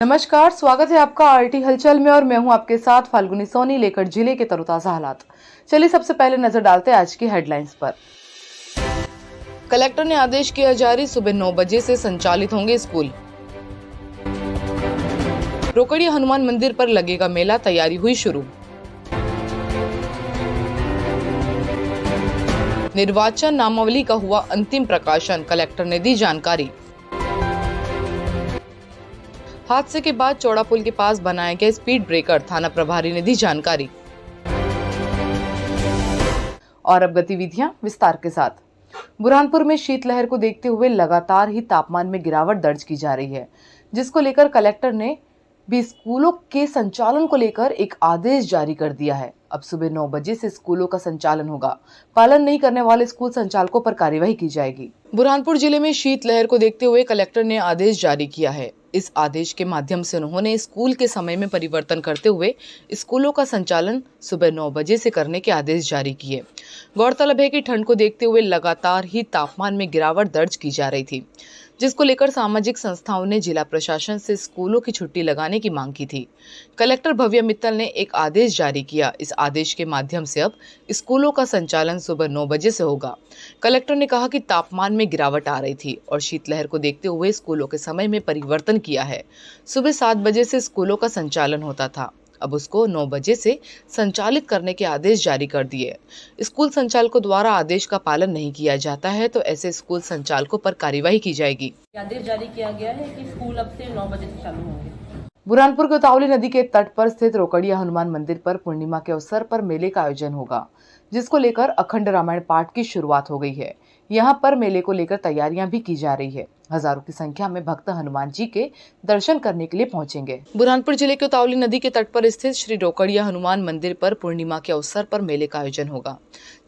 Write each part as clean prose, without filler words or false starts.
नमस्कार, स्वागत है आपका आरटी हलचल में और मैं हूं आपके साथ फाल्गुनी सोनी लेकर जिले के तरोताजा हालात। चलिए सबसे पहले नजर डालते हैं आज की हेडलाइंस पर। कलेक्टर ने आदेश किया जारी, सुबह 9 बजे से संचालित होंगे स्कूल। रोकड़िया हनुमान मंदिर पर लगेगा मेला, तैयारी हुई शुरू। निर्वाचन नामावली का हुआ अंतिम प्रकाशन, कलेक्टर ने दी जानकारी। हादसे के बाद चौड़ा पुल के पास बनाया गया स्पीड ब्रेकर, थाना प्रभारी ने दी जानकारी। और अब गतिविधियां विस्तार के साथ। बुरहानपुर में शीतलहर को देखते हुए लगातार ही तापमान में गिरावट दर्ज की जा रही है, जिसको लेकर कलेक्टर ने भी स्कूलों के संचालन को लेकर एक आदेश जारी कर दिया है। अब सुबह 9 बजे से स्कूलों का संचालन होगा। पालन नहीं करने वाले स्कूल संचालकों पर कार्रवाई की जाएगी। बुरहानपुर जिले में शीतलहर को देखते हुए कलेक्टर ने आदेश जारी किया है। इस आदेश के माध्यम से उन्होंने स्कूल के समय में परिवर्तन करते हुए स्कूलों का संचालन सुबह 9 बजे से करने के आदेश जारी किए। गौरतलब है कि ठंड को देखते हुए लगातार ही तापमान में गिरावट दर्ज की जा रही थी, जिसको लेकर सामाजिक संस्थाओं ने जिला प्रशासन से स्कूलों की छुट्टी लगाने की मांग की थी। कलेक्टर भव्या मित्तल ने एक आदेश जारी किया। इस आदेश के माध्यम से अब स्कूलों का संचालन सुबह 9 बजे से होगा। कलेक्टर ने कहा कि तापमान में गिरावट आ रही थी और शीतलहर को देखते हुए स्कूलों के समय में परिवर्तन किया है। सुबह 7 बजे से स्कूलों का संचालन होता था, अब उसको 9 बजे से संचालित करने के आदेश जारी कर दिए। स्कूल संचालकों द्वारा आदेश का पालन नहीं किया जाता है तो ऐसे स्कूल संचालकों पर कार्रवाई की जाएगी। आदेश जारी किया गया है कि स्कूल अब से 9 बजे से चालू होंगे। बुरहानपुर के उतावली नदी के तट पर स्थित रोकड़िया हनुमान मंदिर पर पूर्णिमा के अवसर पर मेले का आयोजन होगा, जिसको लेकर अखंड रामायण पाठ की शुरुआत हो गई है। यहाँ पर मेले को लेकर तैयारियां भी की जा रही है। हजारों की संख्या में भक्त हनुमान जी के दर्शन करने के लिए पहुंचेंगे। बुरहानपुर जिले के उतावली नदी के तट पर स्थित श्री रोकड़िया हनुमान मंदिर पर पूर्णिमा के अवसर पर मेले का आयोजन होगा,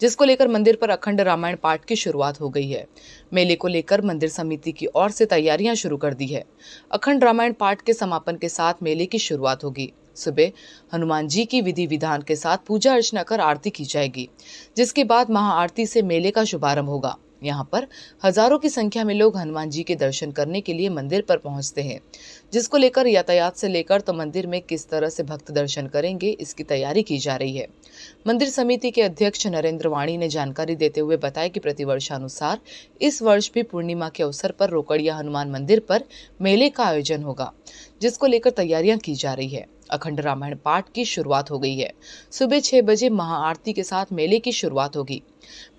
जिसको लेकर मंदिर पर अखंड रामायण पाठ की शुरुआत हो गई है। मेले को लेकर मंदिर समिति की ओर से तैयारियां शुरू कर दी है। अखंड रामायण पाठ के समापन के साथ मेले की शुरुआत होगी। सुबह हनुमान जी की विधि विधान के साथ पूजा अर्चना कर आरती की जाएगी, जिसके बाद महाआरती से मेले का शुभारंभ होगा। यहाँ पर हजारों की संख्या में लोग हनुमान जी के दर्शन करने के लिए मंदिर पर पहुँचते हैं, जिसको लेकर यातायात से लेकर तो मंदिर में किस तरह से भक्त दर्शन करेंगे, इसकी तैयारी की जा रही है। मंदिर समिति के अध्यक्ष नरेंद्र वाणी ने जानकारी देते हुए बताया कि प्रतिवर्षानुसार इस वर्ष भी पूर्णिमा के अवसर पर रोकड़िया हनुमान मंदिर पर मेले का आयोजन होगा, जिसको लेकर तैयारियां की जा रही है। अखंड रामायण पाठ की शुरुआत हो गई है। सुबह 6 बजे महाआरती के साथ मेले की शुरुआत होगी।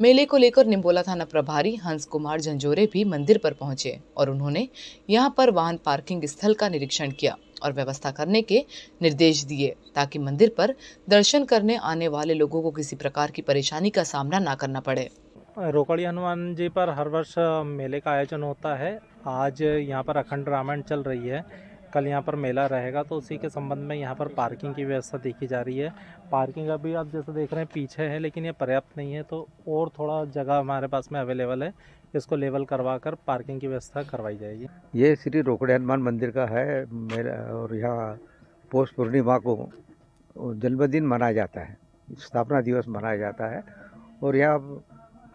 मेले को लेकर निम्बोला थाना प्रभारी हंस कुमार झंझोरे भी मंदिर पर पहुंचे और उन्होंने यहां पर वाहन पार्किंग स्थल का निरीक्षण किया और व्यवस्था करने के निर्देश दिए, ताकि मंदिर पर दर्शन करने आने वाले लोगों को किसी प्रकार की परेशानी का सामना न करना पड़े। रोकड़िया हनुमान जी पर हर वर्ष मेले का आयोजन होता है। आज यहाँ पर अखंड रामायण चल रही है, कल यहाँ पर मेला रहेगा, तो उसी के संबंध में यहाँ पर पार्किंग की व्यवस्था देखी जा रही है। पार्किंग अभी आप जैसे देख रहे हैं पीछे है, लेकिन ये पर्याप्त नहीं है, तो और थोड़ा जगह हमारे पास में अवेलेबल है, इसको लेवल करवा कर पार्किंग की व्यवस्था करवाई जाएगी। ये श्री रोकड़िया हनुमान मंदिर का है मेला और यहाँ पौष पूर्णिमा को जन्मदिन मनाया जाता है, स्थापना दिवस मनाया जाता है और यहाँ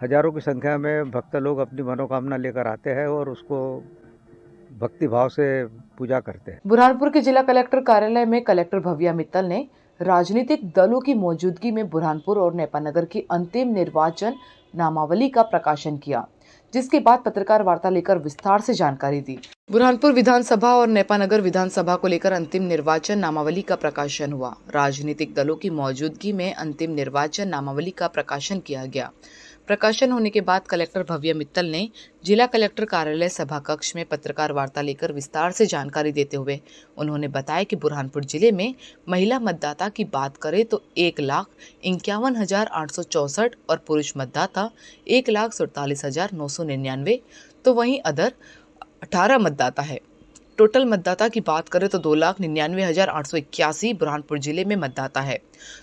हजारों की संख्या में भक्त लोग अपनी मनोकामना लेकर आते हैं और उसको भक्ति भाव से पूजा करते हैं। बुरहानपुर के जिला कलेक्टर कार्यालय में कलेक्टर भव्या मित्तल ने राजनीतिक दलों की मौजूदगी में बुरहानपुर और नेपानगर की अंतिम निर्वाचन नामावली का प्रकाशन किया, जिसके बाद पत्रकार वार्ता लेकर विस्तार से जानकारी दी। बुरहानपुर विधानसभा और नेपानगर विधानसभा को लेकर अंतिम निर्वाचन नामावली का प्रकाशन हुआ। राजनीतिक दलों की मौजूदगी में अंतिम निर्वाचन नामावली का प्रकाशन किया गया। प्रकाशन होने के बाद कलेक्टर भव्या मित्तल ने जिला कलेक्टर कार्यालय सभा कक्ष में पत्रकार वार्ता लेकर विस्तार से जानकारी देते हुए उन्होंने बताया कि बुरहानपुर जिले में महिला मतदाता की बात करें तो 1,51,864 और पुरुष मतदाता 1,47,999, तो वहीं अदर 18 मतदाता है। टोटल मतदाता की बात करें तो 2,99,881 बुरहानपुर जिले में मतदाता है,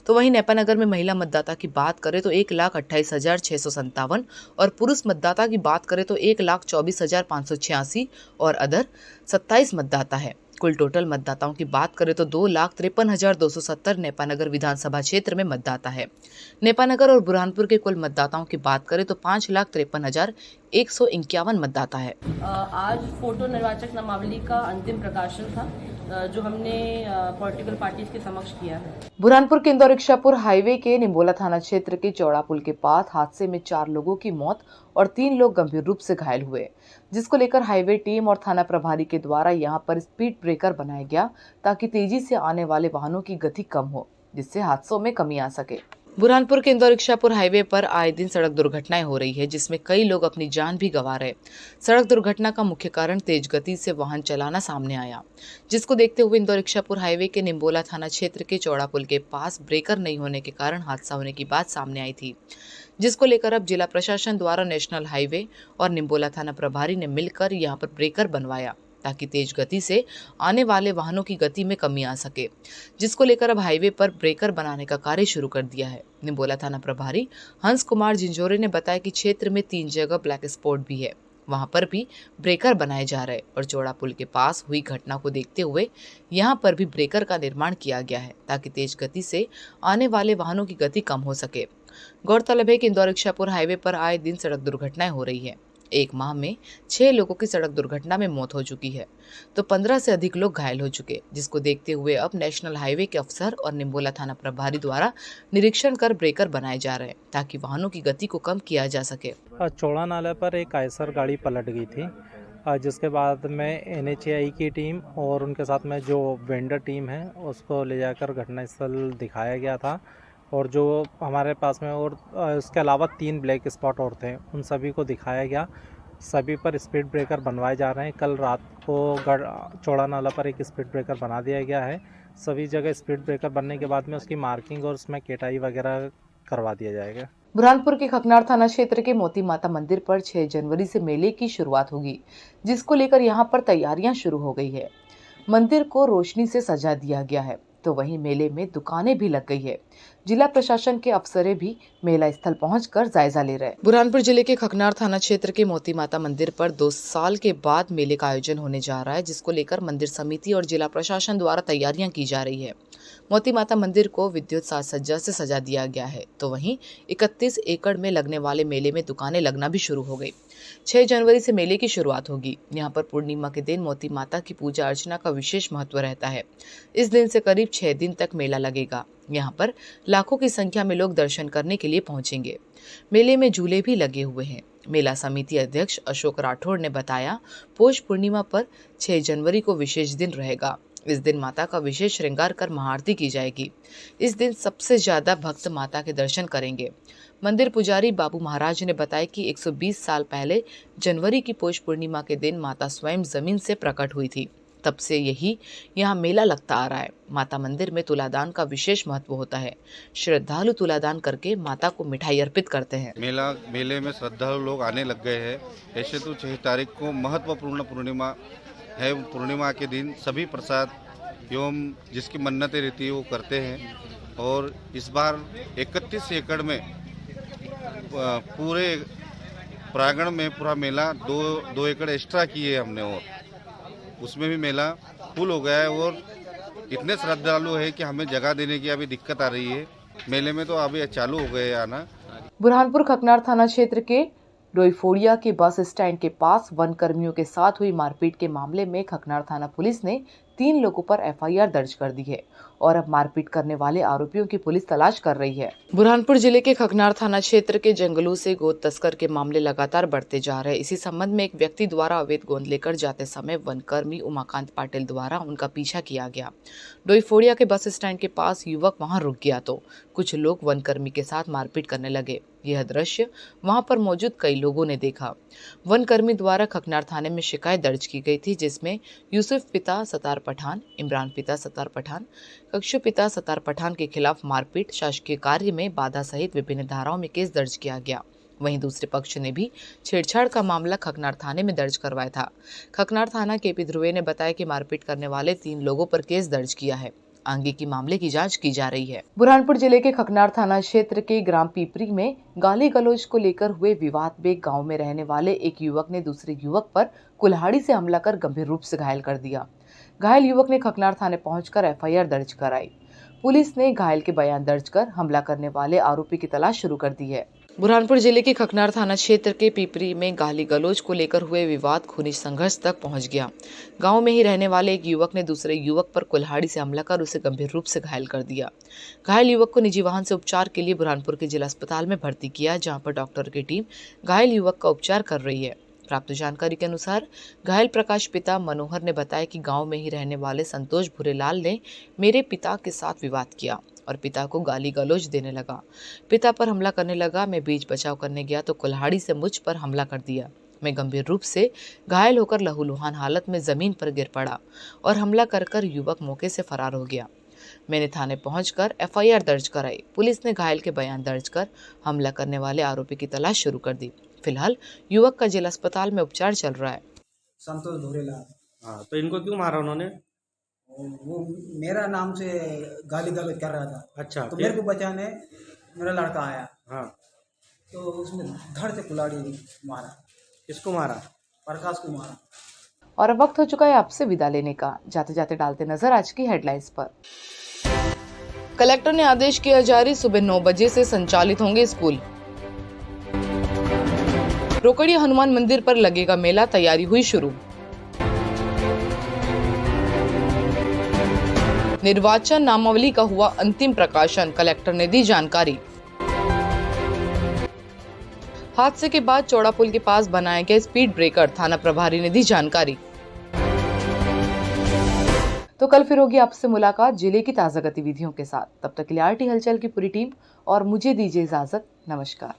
तो वहीं नेपानगर में महिला मतदाता की बात करें तो 1,28,657 और पुरुष मतदाता की बात करें तो 1,24,586 और अदर 27 मतदाता है। कुल टोटल मतदाताओं की बात करें तो 2,53,270 नेपानगर विधानसभा क्षेत्र में मतदाता है। नेपानगर और बुरहानपुर के कुल मतदाताओं की बात करें तो 5,53,151 मतदाता है। आज फोटो निर्वाचक नामावली का अंतिम प्रकाशन था जो हमने पॉलिटिकल पार्टीज के समक्ष किया है। बुरहानपुर के इंदौर इच्छापुर हाईवे के निम्बोला थाना क्षेत्र के चौड़ा पुल के पास हादसे में 4 लोगों की मौत और 3 लोग गंभीर रूप से घायल हुए, जिसको लेकर हाईवे टीम और थाना प्रभारी के द्वारा यहां पर स्पीड ब्रेकर बनाया गया ताकि तेजी से आने वाले वाहनों की गति कम हो, जिससे हादसों में कमी आ सके। बुरहानपुर के इंदौर इच्छापुर हाईवे पर आए दिन सड़क दुर्घटनाएं हो रही है, जिसमें कई लोग अपनी जान भी गंवा रहे। सड़क दुर्घटना का मुख्य कारण तेज गति से वाहन चलाना सामने आया, जिसको देखते हुए इंदौर इच्छापुर हाईवे के निम्बोला थाना क्षेत्र के चौड़ा पुल के पास ब्रेकर नहीं होने के कारण हादसा होने की बात सामने आई थी, जिसको लेकर अब जिला प्रशासन द्वारा नेशनल हाईवे और निम्बोला थाना प्रभारी ने मिलकर यहां पर ब्रेकर बनवाया ताकि तेज गति से आने वाले वाहनों की गति में कमी आ सके, जिसको लेकर अब हाईवे पर ब्रेकर बनाने का कार्य शुरू कर दिया है। निम्बोला थाना प्रभारी हंस कुमार जिंजोरे ने बताया कि क्षेत्र में 3 जगह ब्लैक स्पॉट भी है, वहां पर भी ब्रेकर बनाए जा रहे और चौड़ा पुल के पास हुई घटना को देखते हुए यहां पर भी ब्रेकर का निर्माण किया गया है ताकि तेज गति से आने वाले वाहनों की गति कम हो सके। गौरतलब है कि इंदौर इच्छापुर हाईवे पर आए दिन सड़क दुर्घटनाएं हो रही है। एक माह में 6 लोगों की सड़क दुर्घटना में मौत हो चुकी है तो 15 से अधिक लोग घायल हो चुके, जिसको देखते हुए अब नेशनल हाईवे के अफसर और निम्बोला थाना प्रभारी द्वारा निरीक्षण कर ब्रेकर बनाए जा रहे हैं ताकि वाहनों की गति को कम किया जा सके। चौड़ा नाला पर एक आयसर गाड़ी पलट गई थी, जिसके बाद में NHAI की टीम और उनके साथ में जो वेंडर टीम है उसको ले जाकर घटनास्थल दिखाया गया था और जो हमारे पास में और उसके अलावा 3 ब्लैक स्पॉट और थे, उन सभी को दिखाया गया। सभी पर स्पीड ब्रेकर बनवाए जा रहे हैं। कल रात को चौड़ा नाला पर एक स्पीड ब्रेकर बना दिया गया है। सभी जगह स्पीड ब्रेकर बनने के बाद में उसकी मार्किंग और उसमें केटाई वगैरह करवा दिया जाएगा। बुरहानपुर के खकनार थाना क्षेत्र के मोती माता मंदिर पर 6 जनवरी से मेले की शुरुआत होगी, जिसको लेकर यहां पर तैयारियां शुरू हो गई है। मंदिर को रोशनी से सजा दिया गया है तो वहीं मेले में दुकानें भी लग गई है। जिला प्रशासन के अफसरें भी मेला स्थल पहुंचकर जायजा ले रहे हैं। बुरहानपुर जिले के खकनार थाना क्षेत्र के मोती माता मंदिर पर 2 साल के बाद मेले का आयोजन होने जा रहा है, जिसको लेकर मंदिर समिति और जिला प्रशासन द्वारा तैयारियां की जा रही है। मोती माता मंदिर को विद्युत साज सज्जा से सजा दिया गया है तो वहीं 31 एकड़ में लगने वाले मेले में दुकानें लगना भी शुरू हो गई। 6 जनवरी से मेले की शुरुआत होगी। यहाँ पर पूर्णिमा के दिन मोती माता की पूजा अर्चना का विशेष महत्व रहता है। इस दिन से करीब 6 दिन तक मेला लगेगा। यहाँ पर लाखों की संख्या में लोग दर्शन करने के लिए पहुंचेंगे। मेले में झूले भी लगे हुए हैं। मेला समिति अध्यक्ष अशोक राठौड़ ने बताया, पौष पूर्णिमा पर 6 जनवरी को विशेष दिन रहेगा। इस दिन माता का विशेष श्रृंगार कर महाआरती की जाएगी। इस दिन सबसे ज्यादा भक्त माता के दर्शन करेंगे। मंदिर पुजारी बाबू महाराज ने बताया कि 120 साल पहले जनवरी की पौष पूर्णिमा के दिन माता स्वयं जमीन से प्रकट हुई थी। तब से यही यहाँ मेला लगता आ रहा है। माता मंदिर में तुलादान का विशेष महत्व होता है। श्रद्धालु तुलादान करके माता को मिठाई अर्पित करते हैं। मेले में श्रद्धालु लोग आने लग गए हैं। ऐसे तो 6 तारीख को महत्वपूर्ण पूर्णिमा है। पूर्णिमा के दिन सभी प्रसाद एवं जिसकी मन्नतें रहती है वो करते हैं और इस बार 31 एकड़ में पूरे प्रांगण में पूरा मेला 2 एकड़ एक्स्ट्रा किए हमने और उसमें भी मेला फुल हो गया है और इतने श्रद्धालु है कि हमें जगह देने की अभी दिक्कत आ रही है। मेले में तो अभी चालू हो गए आना। बुरहानपुर खकनार थाना क्षेत्र के डोईफोड़िया के बस स्टैंड के पास वन कर्मियों के साथ हुई मारपीट के मामले में खकनार थाना पुलिस ने 3 लोगों पर FIR दर्ज कर दी है और अब मारपीट करने वाले आरोपियों की पुलिस तलाश कर रही है। बुरहानपुर जिले के खकनार थाना क्षेत्र के जंगलों से गोद तस्कर के मामले लगातार बढ़ते जा रहे हैं। इसी संबंध में एक व्यक्ति द्वारा अवैध गोंद लेकर जाते समय वनकर्मी उमाकांत पाटिल द्वारा उनका पीछा किया गया। डोईफोड़िया के बस स्टैंड के पास युवक वहां रुक गया तो कुछ लोग वनकर्मी के साथ मारपीट करने लगे। यह दृश्य वहां पर मौजूद कई लोगों ने देखा। वनकर्मी द्वारा खकनार थाने में शिकायत दर्ज की गई थी, जिसमें यूसुफ पिता सतार पठान, इमरान पिता सतार पठान, कक्षु पिता सतार पठान के खिलाफ मारपीट, शासकीय कार्य में बाधा सहित विभिन्न धाराओं में केस दर्ज किया गया। वहीं दूसरे पक्ष ने भी छेड़छाड़ का मामला खकनार थाने में दर्ज करवाया था। खकनार थाना KP ध्रुवे ने बताया कि मारपीट करने वाले 3 लोगों पर केस दर्ज किया है। आगे की मामले की जांच की जा रही है। बुरहानपुर जिले के खकनार थाना क्षेत्र के ग्राम पीपरी में गाली गलौज को लेकर हुए विवाद में गांव में रहने वाले एक युवक ने दूसरे युवक पर कुल्हाड़ी से हमला कर गंभीर रूप से घायल कर दिया। घायल युवक ने खकनार थाने पहुंचकर FIR दर्ज कराई। पुलिस ने घायल के बयान दर्ज कर हमला करने वाले आरोपी की तलाश शुरू कर दी है। बुरहानपुर जिले के खकनार थाना क्षेत्र के पीपरी में गाली गलौज को लेकर हुए विवाद खूनी संघर्ष तक पहुंच गया। गांव में ही रहने वाले एक युवक ने दूसरे युवक पर कुल्हाड़ी से हमला कर उसे गंभीर रूप से घायल कर दिया। घायल युवक को निजी वाहन से उपचार के लिए बुरहानपुर के जिला अस्पताल में भर्ती किया, जहां पर डॉक्टर की टीम घायल युवक का उपचार कर रही है। प्राप्त जानकारी के अनुसार घायल प्रकाश पिता मनोहर ने बताया कि गांव में ही रहने वाले संतोष भूरेलाल ने मेरे पिता के साथ विवाद किया और पिता को गाली गलौज देने लगा। पिता पर हमला करने लगा। मैं बीच बचाव करने गया तो कुल्हाड़ी से मुझ पर हमला कर दिया। मैं गंभीर रूप से घायल होकर लहूलुहान हालत में जमीन पर गिर पड़ा और हमला कर युवक मौके से फरार हो गया। मैंने थाने पहुंचकर एफआईआर दर्ज कराई। पुलिस ने घायल के बयान दर्ज कर हमला करने वाले आरोपी की तलाश शुरू कर दी। फिलहाल युवक का जिला अस्पताल में उपचार चल रहा है। संतोष भूरेलाल। हाँ, तो इनको क्यों मारा उन्होंने? वो मेरा नाम से गाली गलौज कर रहा था। अच्छा, तो फिर? मेरे को बचाने मेरा लड़का आया, हाँ, तो उसने धड़ से कुल्हाड़ी मारा, किसको मारा? प्रकाश को मारा। और अब वक्त हो चुका है आपसे विदा लेने का। जाते जाते डालते नजर आज की हेडलाइंस पर। कलेक्टर ने आदेश किया जारी, सुबह 9 बजे से संचालित होंगे स्कूल। रोकड़िया हनुमान मंदिर पर लगेगा मेला, तैयारी हुई शुरू। निर्वाचन नामावली का हुआ अंतिम प्रकाशन, कलेक्टर ने दी जानकारी। हादसे के बाद चौड़ा पुल के पास बनाया गया स्पीड ब्रेकर, थाना प्रभारी ने दी जानकारी। तो कल फिर होगी आपसे मुलाकात जिले की ताजा गतिविधियों के साथ। तब तक के लिए आरटी हलचल की पूरी टीम और मुझे दीजिए इजाजत। नमस्कार।